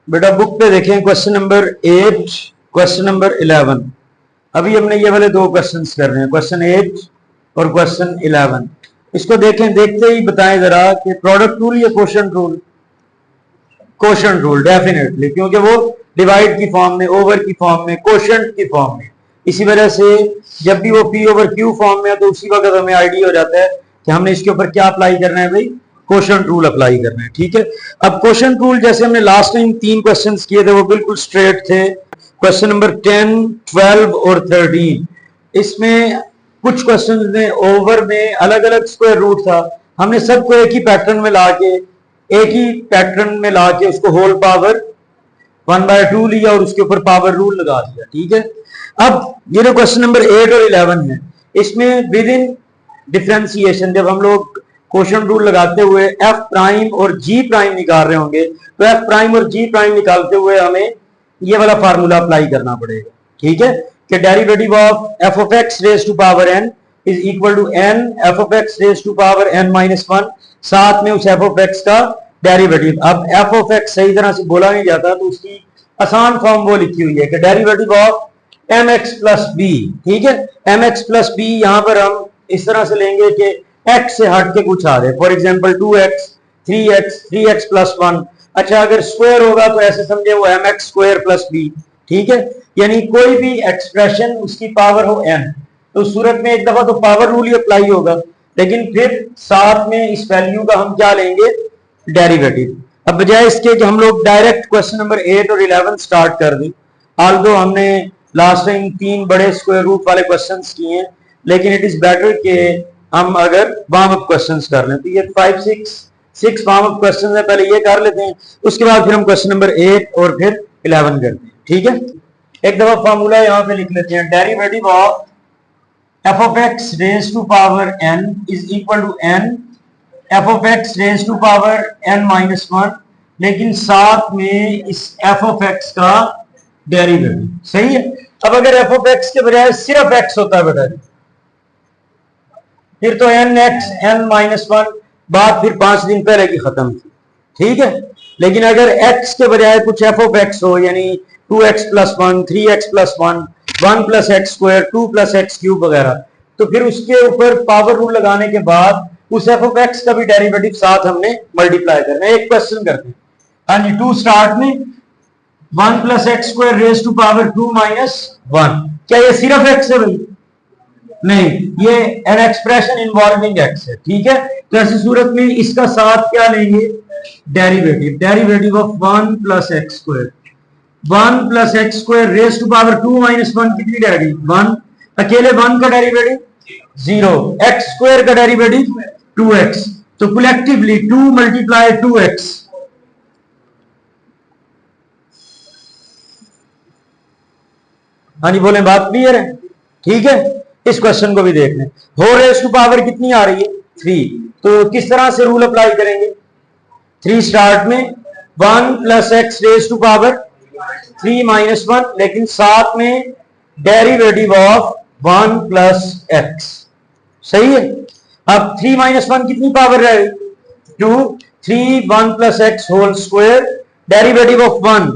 बेटा बुक पे देखें क्वेश्चन नंबर 8, क्वेश्चन नंबर 11। अभी हमने ये वाले दो क्वेश्चंस कर रहे हैं, क्वेश्चन 8 और क्वेश्चन 11। इसको देखें, देखते ही बताएं जरा कि प्रोडक्ट रूल या quotient rule. Quotient rule definitely, क्योंकि वो डिवाइड की फॉर्म में, ओवर की फॉर्म में, क्वोशंट की फॉर्म में। इसी वजह से जब भी वो पी ओवर क्यू फॉर्म में है तो उसी वक्त हमें आइडिया हो जाता है कि हमने इसके ऊपर क्या अप्लाई करना है, भाई क्वोशंट रूल अप्लाई करना है। ठीक है, अब क्वोशंट रूल जैसे हमने लास्ट टाइम 3 क्वेश्चंस किए थे वो बिल्कुल स्ट्रेट थे। क्वेश्चन नंबर 10, 12 और 13। इसमें कुछ क्वेश्चंस में ओवर में अलग अलग स्क्वायर रूट था, हमने सबको एक ही पैटर्न में लाके उसको होल पावर 1/2 लिया और उसके ऊपर पावर रूल लगा दिया। ठीक है, अब ये जो क्वेश्चन नंबर 8 और 11 है, इसमें विद इन डिफरेंशिएशन जब हम लोग क्वोशंट रूल लगाते हुए एफ प्राइम और जी प्राइम निकाल रहे होंगे तो एफ प्राइम और जी प्राइम निकालते हुए हमें ये वाला फार्मूला अप्लाई करना पड़ेगा। ठीक है, कि derivative of F of X raise to power N is equal to N F of X raise to power N minus 1, साथ में उस एफ ऑफ एक्स का डेरिवेटिव। अब एफ ऑफ एक्स सही तरह से बोला नहीं जाता तो उसकी आसान फॉर्म वो लिखी हुई है कि derivative of M X plus B. ठीक है, एम एक्स प्लस बी यहां पर हम इस तरह से लेंगे कि एक्स से हट के कुछ आ रहे, for example 2x, 3x plus 1। अच्छा, अगर स्क्वायर होगा तो ऐसे समझे वो M X square plus B. ठीक है, यानी कोई भी एक्सप्रेशन उसकी पावर हो n, तो उस सूरत में एक दफा तो पावर रूल ही अप्लाई होगा, लेकिन फिर साथ में इस वैल्यू का हम क्या लेंगे, डेरिवेटिव। अब बजाय इसके कि हम लोग डायरेक्ट क्वेश्चन नंबर 8 और 11 स्टार्ट कर दें, ऑल्दो हमने लास्ट टाइम 3 बड़े स्क्वायर रूट वाले क्वेश्चंस किए हैं, लेकिन इट इज बेटर कि हम अगर वार्म अप क्वेश्चंस कर लें। तो ये 5 6 वार्म अप क्वेश्चंस है, पहले ये कर लेते हैं, उसके बाद फिर हम क्वेश्चन नंबर 8 और फिर 11 करते हैं। ठीक है, एक दफा फार्मूला यहां पे लिख लेते हैं, derivative of F of X raise to power n is equal to n F of X raise to power n minus 1, लेकिन साथ में इस एफ ऑफ एक्स का डेरिवेटिव। सही है, अब अगर एफ ऑफ एक्स के बजाय सिर्फ एक्स होता है बेटा फिर तो एन एक्स एन माइनस 1 बात फिर 5 दिन पहले की खत्म थी। ठीक है, लेकिन अगर एक्स के बजाय कुछ एफ ऑफ एक्स हो, यानी 2x plus 1, 3x plus 1, 1 plus X square, 2 plus x cube वगैरह, तो फिर उसके ऊपर पावर रूल लगाने के बाद उस एफ ऑफ एक्स का भी डेरिवेटिव साथ हमने मल्टीप्लाई करना है। एक क्वेश्चन करते हैं, हाँ जी, 2 स्टार्ट में 1 plus X square raise to power 2 minus 1। क्या ये सिर्फ एक्स है भाई? नहीं, ये एन एक्सप्रेशन इन्वॉल्विंग एक्स है। ठीक है, तो ऐसी सूरत में इसका साथ क्या लेंगे, derivative. Derivative of 1 plus X square, 1 plus X square raise to power 2 minus 1 कितनी रहेगी, 1। अकेले 1 का डेरिवेटिव 0, एक्स स्क्वायर का डेरिवेटिव 2x, तो कलेक्टिवली 2 मल्टीप्लाई 2x। हाँ जी, बोले, बात क्लियर है? ठीक है, इस क्वेश्चन को भी देख लें। हो रेज टू पावर कितनी आ रही है, 3, तो किस तरह से रूल अप्लाई करेंगे, 3 स्टार्ट में 1 plus X raise to power 3 minus 1, लेकिन साथ में डेरिवेटिव ऑफ 1 प्लस एक्स। सही है, अब 3 माइनस 1 कितनी पावर रहेगी, 2, 3 1 plus X whole square, derivative of 1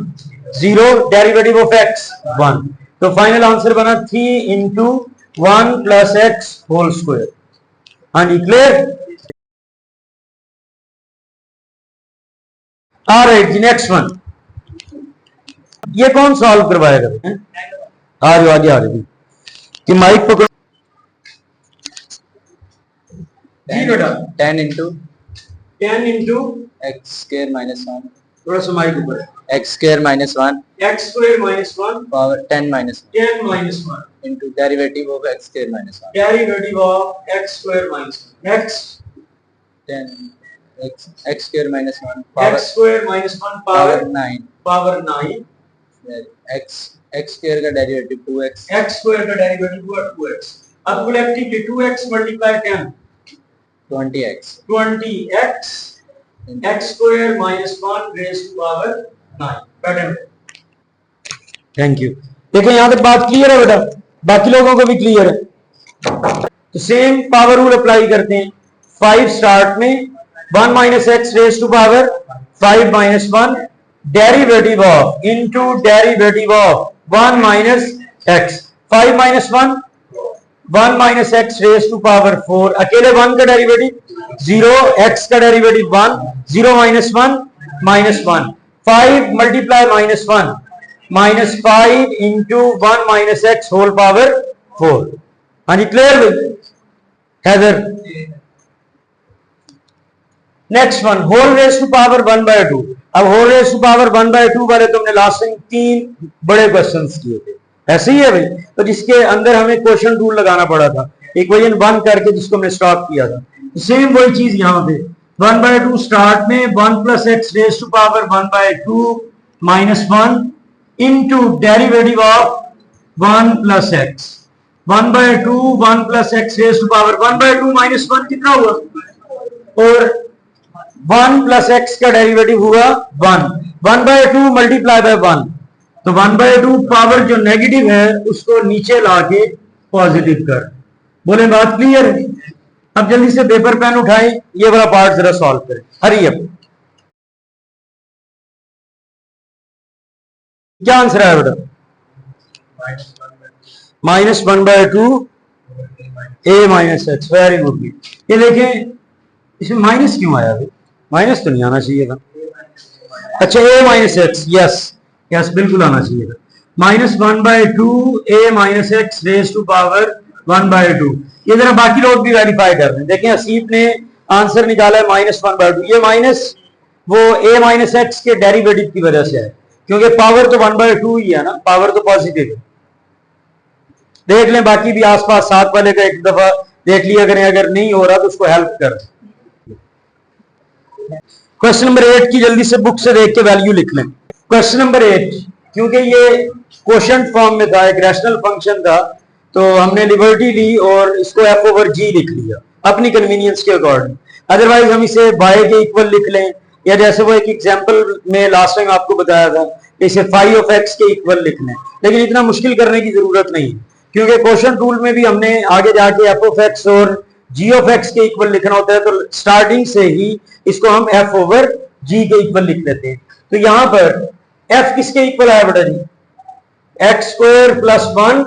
0, derivative of X 1, तो फाइनल आंसर बना 3 into 1 plus X whole square. हाँ जी, क्लियर? ऑलराइट जी, नेक्स्ट वन। ये कौन सॉल्व करवाएगा? आ जाओ, आगे आ रहे कि माइक पकड़ो जी बेटा। 10 into 10 into X square minus 1, थोड़ा सा माइक ऊपर, x square minus 1 x square minus 1 power 10 minus 10 minus 1 into derivative of x square minus 1, derivative of x square minus 1, next 10 x square minus 1 x power square minus 1 power 9 x square का derivative 2x, X square का derivative हुआ 2x। अब collectively 2x multiply 10 20x 20x X square minus 1 raise to power 9 pattern. Thank you. देखो यहां तक बात clear है बेटा, बाकी लोगों को भी क्लियर है। तो सेम पावर रूल अप्लाई करते हैं। 5 स्टार्ट में 1 minus x raise to power 5 minus 1, derivative of into derivative of 1 minus x, 5 minus 1 1 minus x raise to power 4, अकेले 1 का डेरिवेटिव 0, एक्स का derivative 1, 0 minus 1 minus 1, 5 multiply minus 1 minus 5 into 1 minus x whole power 4। हाँ जी clear हैदर। Next one whole raise to power 1/2। अब whole raise to power 1/2 वाले तो हमने लास्ट टाइम 3 बड़े क्वेश्चंस किए थे, ऐसे ही है भाई। तो जिसके अंदर हमें क्वेश्चन रूल लगाना पड़ा था, इक्वेशन 1 करके जिसको हमने स्टॉप किया था, सेम वही चीज यहाँ पे 1/2 स्टार्ट में 1 plus X raise to power 1/2 minus 1 into derivative of 1 plus X, 1/2 1 plus X raise to power 1/2 minus 1 कितना हुआ, और 1 प्लस एक्स का डेरिवेटिव हुआ 1, 1/2 मल्टीप्लाई बाय 1, तो 1/2 पावर जो नेगेटिव है उसको नीचे लाके पॉजिटिव कर। बोले बात क्लियर है। अब जल्दी से पेपर पेन उठाएं, ये वाला पार्ट जरा सॉल्व करें, हरी अप। क्या आंसर है बेटा, -1/2 a minus x, very good. ये देखें इसमें माइनस क्यों आया भाई, माइनस तो नहीं आना चाहिए था। अच्छा a minus X, yes yes बिल्कुल आना चाहिए था। -1/2 a minus x raise to power 1/2। ये जरा बाकी लोग भी वेरीफाई कर रहे हैं। देखें हसीब ने आंसर निकाला है -1/2, ये माइनस वो a माइनस एक्स के डेरिवेटिव की वजह से है, क्योंकि पावर तो 1/2 ही है ना, पावर तो पॉजिटिव है। देख लें बाकी भी आसपास, 7 वाले का एक दफा देख लिया करें, अगर नहीं हो रहा तो उसको हेल्प कर। क्वेश्चन नंबर 8 की जल्दी से बुक से देख के वैल्यू लिख लें। क्वेश्चन नंबर 8, क्योंकि ये क्वोशंट फॉर्म में था, एक रैशनल फंक्शन था, तो हमने लिबर्टी ली और इसको f/g लिख लिया अपनी कन्वीनियंस के अकॉर्डिंग। अदरवाइज हम इसे y के इक्वल लिख लें, या जैसे वो एक एग्जांपल में लास्ट टाइम आपको बताया था, इसे फाई ऑफ x के इक्वल लिख लें। लेकिन इतना मुश्किल करने की जरूरत नहीं, क्योंकि क्वोशंट रूल में भी हमने आगे जाके f(x) और g(x) के इक्वल लिखना होता है, तो स्टार्टिंग से ही इसको हम f/g के इक्वल लिख लेते हैं। तो यहां पर f किसके इक्वल है बेटा जी, x² + 1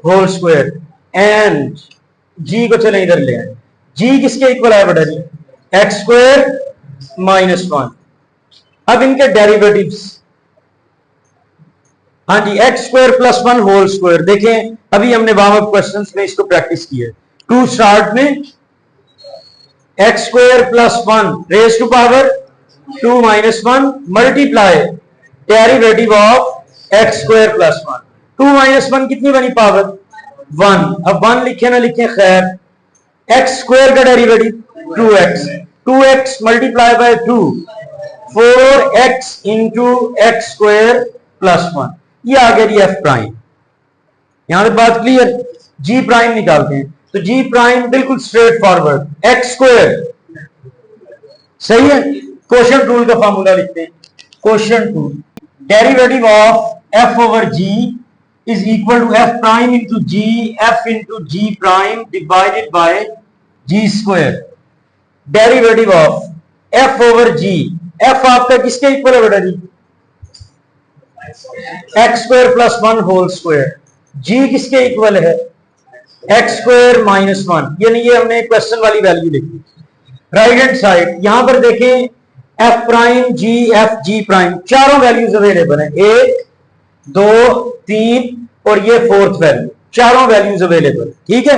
whole square, and g को चले इधर ले आए, g किसके इक्वल है बेटा जी, x² - 1। अब इनके डेरिवेटिव्स, हाँ जी x² + 1 होल स्क्वायर। देखें अभी हमने वार्म अप क्वेश्चंस में इसको प्रैक्टिस किया है। 2 स्टार्ट में x² + 1 raise to power 2 - 1 multiply derivative of x² + 1, 2 - 1 कितनी बनी, पावर 1। अब 1 लिखे ना लिखे खैर, x² का derivative 2x, 2x multiply by 2, 4x into x² + 1, ये आ गया जी f प्राइम। यहां तक बात क्लियर। g प्राइम निकालते हैं, तो g प्राइम बिल्कुल स्ट्रेट फॉरवर्ड, x², सही है। क्वोशंट रूल का फार्मूला लिखते हैं, quotient rule, derivative of f/g is equal to f prime into g, f into g prime divided by g²। Derivative of f/g, f आपका किसके equal है बेटा जी, x² + 1 होल स्क्वायर, g किसके equal है, x² - 1, यानी ये हमने क्वेश्चन वाली वैल्यू लिखी। राइट हैंड साइड यहां पर देखें f prime g f g prime, चारों वैल्यूज अवेलेबल है, 1 2 3 और ये 4th वैल्यू, चारों वैल्यूज अवेलेबल, ठीक है।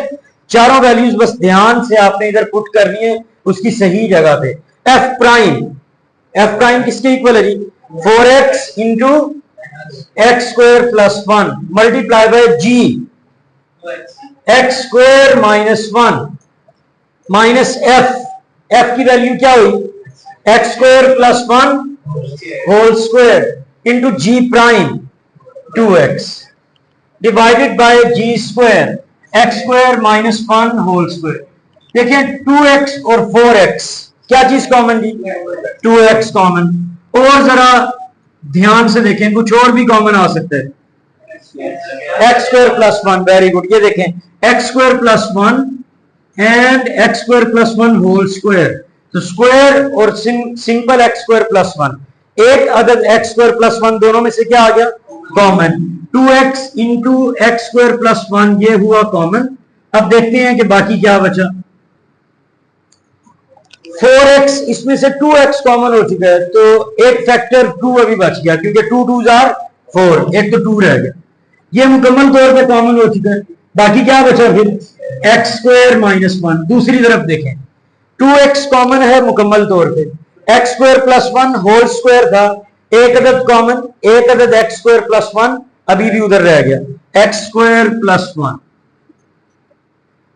चारों वैल्यूज बस ध्यान से आपने इधर पुट करनी है उसकी सही जगह पे। f प्राइम किसके इक्वल है जी, 4x into x² + 1 multiply by g, x² - 1 minus f की वैल्यू क्या हुई, x² + 1 whole square into g prime 2x divided by g², x² - 1 whole square. देखिए 2x और 4x, क्या चीज कॉमन जी, 2x कॉमन। और जरा ध्यान से देखें, कुछ और भी कॉमन आ सकता है, x² + 1, वेरी गुड। ये देखें x² + 1 and x² + 1 whole square, तो स्क्वायर और सिंपल x² + 1, एक अदद एक्स स्क्वायर प्लस 1 दोनों में से क्या आ गया? Common. 2x into X square plus 1 ये हुआ कॉमन। अब देखते हैं कि बाकी क्या बचा। 4x, इसमें से 2x कॉमन हो चुका है, तो एक फैक्टर 2 अभी बच गया, क्योंकि 2 2s आर 4, एक तो 2 रह गया। ये मुकम्मल तौर पे कॉमन हो चुका है। बाकी क्या बचा फिर? X square minus 1। दूसरी तरफ देखें, 2x कॉमन है मुकम्मल तौर पे, X square plus 1 whole square था, एक अदद कॉमन, एक अदद एक्स स्क्वायर प्लस 1 अभी भी उधर रह गया, एक्स स्क्वायर प्लस 1।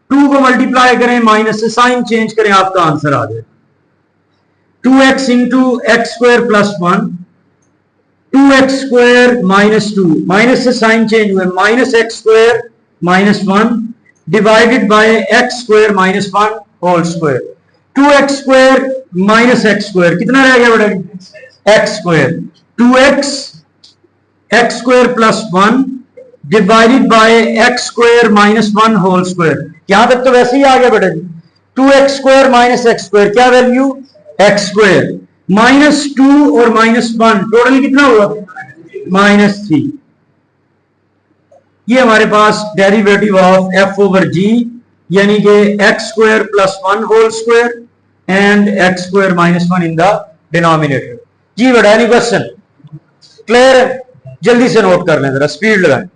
2 को मल्टीप्लाई करें, माइनस से साइन चेंज करें, आपका आंसर आ जाए 2x into X square plus 1, 2x square minus 2, minus से साइन चेंज हुए, minus X square minus 1 divided by X square minus 1 whole square. 2x square minus X square कितना रह गया बेटा? X square. 2x X square plus 1 divided by X square minus 1 whole square. यहां तक तो वैसे ही आ गया बेटा जी। 2x square minus X square, क्या वैल्यू? एक्स स्क्वायर माइनस 2 और माइनस 1 टोटल कितना हुआ? माइनस 3। ये हमारे पास derivative of F over g, यानी कि x square plus 1 whole square and x square minus 1 in the denominator. जी बेटा, एनी क्वेश्चन? क्लियर है? जल्दी से नोट कर लें, जरा स्पीड लगाएं।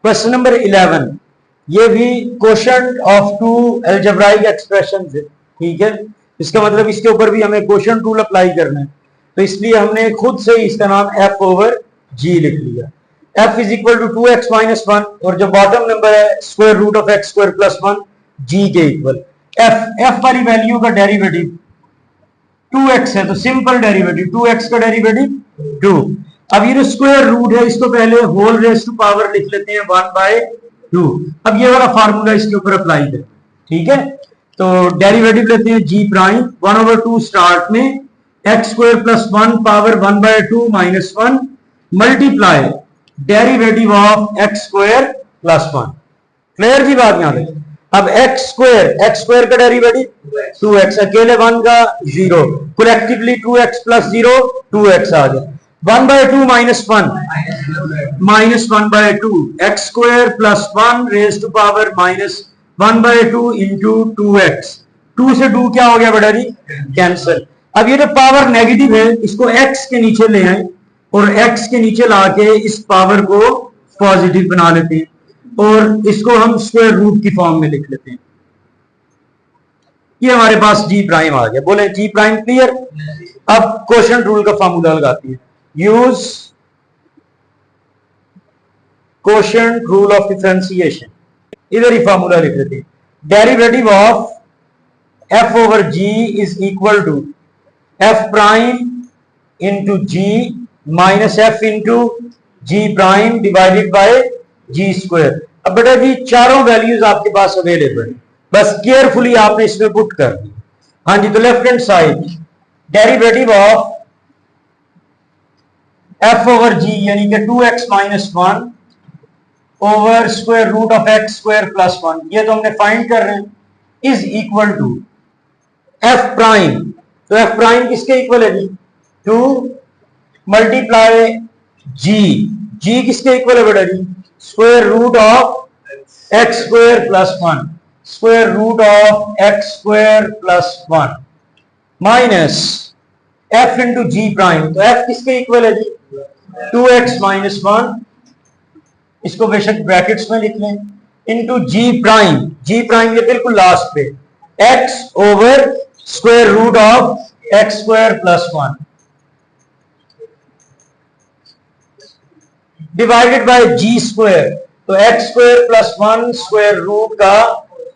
क्वेश्चन नंबर 11, ये भी quotient of two algebraic expressions है, ठीक है। इसका मतलब इसके ऊपर भी हमें क्वोशंट रूल अप्लाई करना है, तो इसलिए हमने खुद से इसका नाम एफ ओवर जी लिख लिया। F is equal to 2x minus 1, और जो बॉटम नंबर है square root of x square plus 1 G के इक्वल। एफ वाली वैल्यू का डेरिवेटिव 2x है, तो सिंपल डेरिवेटिव 2x का डेरिवेटिव 2। अब ये जो स्क्वायर रूट है, इसको पहले होल रेज टू पावर लिख लेते हैं 1/2। अब ये वाला फार्मूला इसके ऊपर अप्लाई करें, ठीक है। तो डेरिवेटिव लेते हैं जी प्राइम 1/2 स्टार्ट में x square plus 1 power 1/2 minus 1 multiply derivative of x square plus 1। Clear जी बात यहां तक? अब एक्स स्क्वायर का डेरिवेटिव 2x, अकेले 1 का 0, कलेक्टिवली 2x प्लस 0 2x आ गया। 1/2 minus 1 minus 1/2 X square plus 1 raise to power minus 1/2 into 2x। 2 से 2 क्या हो गया बेटा जी? कैंसिल। अब ये जो पावर नेगेटिव है, इसको x के नीचे ले आए और x के नीचे लाके इस पावर को पॉजिटिव बना लेते हैं, और इसको हम स्क्वायर रूट की फॉर्म में लिख लेते हैं। ये हमारे पास जी प्राइम आ गया। बोले जी प्राइम क्लियर? अब क्वोशंट रूल का फॉर्मूला लगाती है, use quotient rule of differentiation. इधर ही फॉर्मूला लिख लेते हैं, derivative of F over G is equal to F prime into G minus F into G prime divided by ji square. अब बेटा जी चारों वैल्यूज आपके पास अवेलेबल है, बस केयरफुली आपने इसमें पुट कर दी। हाँ जी, तो left hand side derivative of F over g यानी कि 2x minus 1 over square root of x square plus 1, ये तो हमने फाइंड कर रहे हैं, is equal to F prime. तो एफ प्राइम किसके इक्वल है जी? 2 मल्टीप्लाई जी किसके इक्वल है बेटा जी? Square root of x square plus 1, square root of x square plus 1 minus F into G prime. तो एफ किसके इक्वल है जी? 2x माइनस 1, इसको बेशक ब्रैकेट्स में लिख लें, इंटू जी प्राइम ये बिल्कुल लास्ट पे x over square root of x square plus 1 divided by ji square. तो x square plus 1 square root का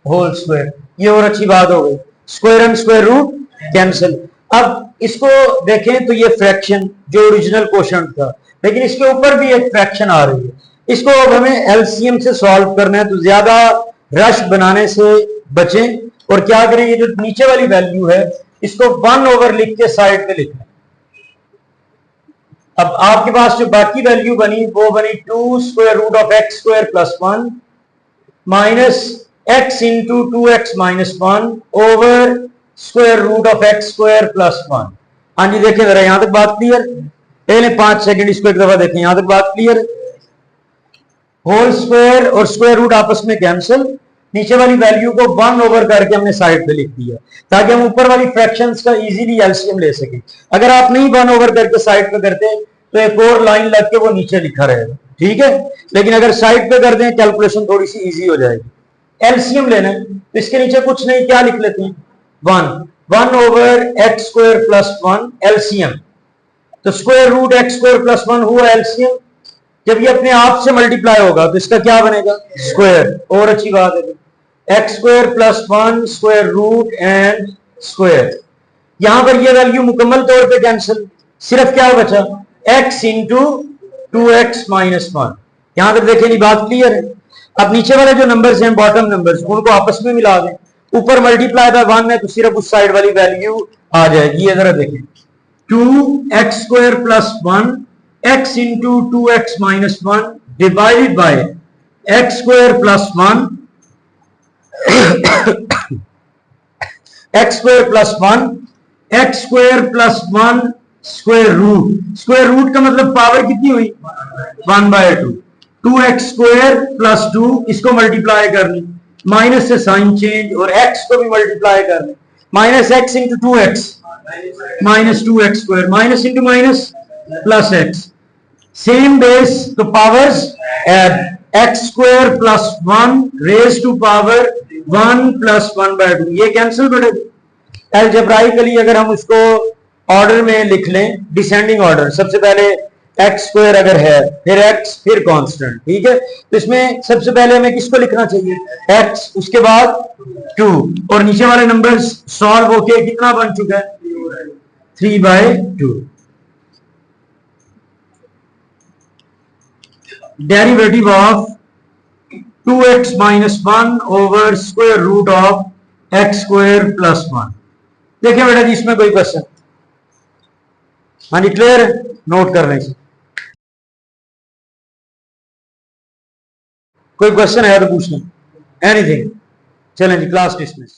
होल स्क्वायर। ये और अच्छी बात हो गई, square and square root cancel. अब इसको देखें तो ये फ्रैक्शन जो ओरिजिनल क्वोशंट था, लेकिन इसके ऊपर भी एक फ्रैक्शन आ रही है। इसको अब हमें एलसीएम से सॉल्व करना है, तो ज्यादा रश बनाने से बचें और क्या करें, ये जो नीचे वाली वैल्यू है इसको 1 ओवर लिख के साइड पे लिखें। अब आपके पास जो बाकी वैल्यू बनी वो बनी 2 square root of x square plus 1 minus x into 2x minus 1 over square root of x square plus 1। हाँ जी देखें जरा, यहां तक बात क्लियर? पहले 5 सेकंड इसको एक दफा देखें, यहां तक बात क्लियर? होल स्क्वायर और स्क्वायर रूट आपस में कैंसिल, नीचे वाली वैल्यू को 1 ओवर करके हमने साइड पे लिख दिया ताकि हम ऊपर वाली फ्रैक्शंस का इजीली एलसीएम ले सके। अगर आप नहीं 1 ओवर करके साइड पे करते तो एक और लाइन लग के वो नीचे लिखा रहेगा, ठीक है? लेकिन अगर साइड पे कर दें कैलकुलेशन थोड़ी सी इजी हो जाएगी। एलसीएम लेना है तो इसके नीचे कुछ नहीं, क्या लिख लेते हैं? 1 over x square plus 1 LCM. तो square root x square plus 1 हुआ एलसीएम। जब ये अपने आप से मल्टीप्लाई होगा तो इसका क्या बनेगा? स्क्वायर। और अच्छी बात है, X square plus 1 square root and square. यहां पर ये वैल्यू मुकम्मल तौर पे कैंसिल, सिर्फ क्या बचा? x into 2x minus 1। यहां तक देखें, बात क्लियर है? अब नीचे वाले जो नंबर्स हैं, बॉटम नंबर्स, उनको आपस में मिला दें। ऊपर मल्टीप्लाई बाय 1 है तो सिर्फ उस साइड वाली वैल्यू आ जाएगी। ये जरा देखें, 2x square plus 1 x into 2x minus 1 divided by x square plus 1 x square plus 1 x square plus 1 square root. Square root का मतलब पावर कितनी हुई? 1/2। 2x स्क्वायर प्लस 2, इसको मल्टीप्लाई करनी, माइनस से साइन चेंज और x को भी मल्टीप्लाई करनी, minus x into 2x minus 2x square, minus into minus plus x, same base तो powers add, x square plus 1 raise to power 1 plus 1/2, ये cancel करेगा। अलजेब्राइकली अगर हम उसको ऑर्डर में लिख लें, डिसेंडिंग ऑर्डर, सबसे पहले एक्स स्क्वायर अगर है, फिर एक्स, फिर कांस्टेंट, ठीक है? तो इसमें सबसे पहले हमें किसको लिखना चाहिए? एक्स, उसके बाद 2, और नीचे वाले नंबर्स सॉल्व होके कितना बन चुका है? 3/2। Derivative of 2x minus 1 over square root of x square plus 1। देखिए बेटा जी, इसमें कोई क्वेश्चन? हाँ जी, क्लियर? नोट कर लें। कोई क्वेश्चन है तो पूछना, एनीथिंग। चलें जी, क्लास डिसमिस।